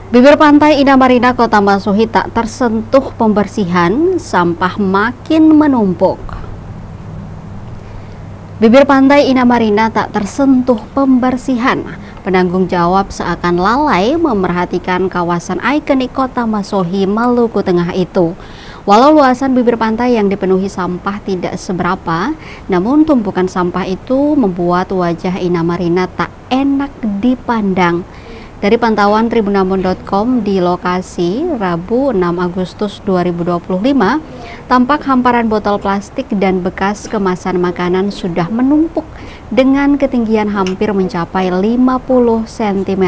Bibir pantai Indah Marina, Kota Masuhi tak tersentuh pembersihan, sampah makin menumpuk. Bibir pantai Indah Marina tak tersentuh pembersihan. Penanggung jawab seakan lalai memerhatikan kawasan ikonik Kota Masuhi, Maluku Tengah itu. Walau luasan bibir pantai yang dipenuhi sampah tidak seberapa, namun tumpukan sampah itu membuat wajah Indah Marina tak enak dipandang. Dari pantauan tribunambon.com di lokasi Rabu 6 Agustus 2025, tampak hamparan botol plastik dan bekas kemasan makanan sudah menumpuk dengan ketinggian hampir mencapai 50 cm.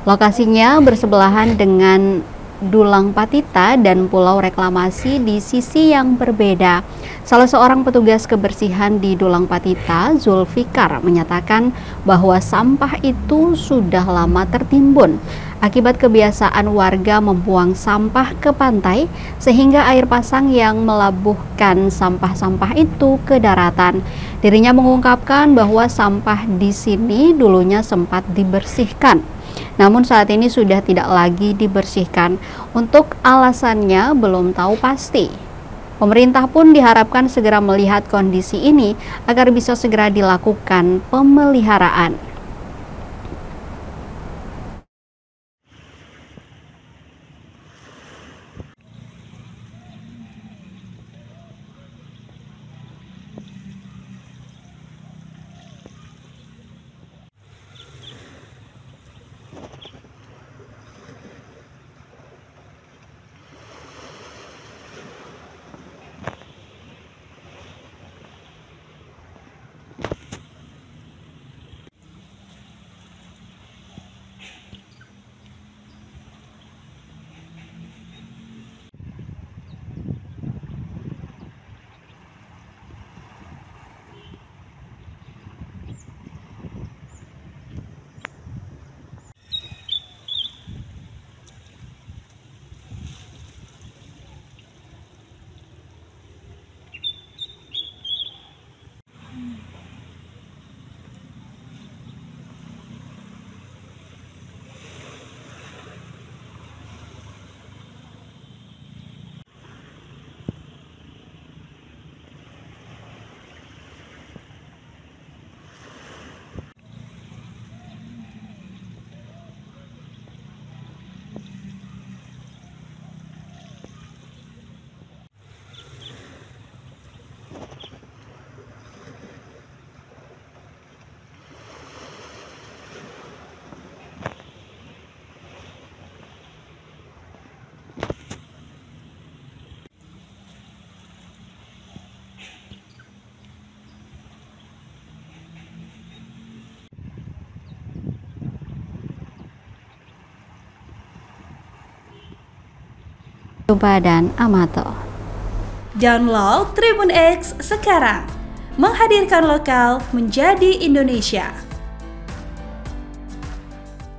Lokasinya bersebelahan dengan Dulang Patita dan Pulau Reklamasi di sisi yang berbeda. Salah seorang petugas kebersihan di Dulang Patita, Zulfikar, menyatakan bahwa sampah itu sudah lama tertimbun akibat kebiasaan warga membuang sampah ke pantai, sehingga air pasang yang melabuhkan sampah-sampah itu ke daratan. Dirinya mengungkapkan bahwa sampah di sini dulunya sempat dibersihkan, namun saat ini sudah tidak lagi dibersihkan. Untuk alasannya belum tahu pasti. Pemerintah pun diharapkan segera melihat kondisi ini agar bisa segera dilakukan pemeliharaan. Dan Amato. Download Tribun X sekarang, menghadirkan lokal menjadi Indonesia.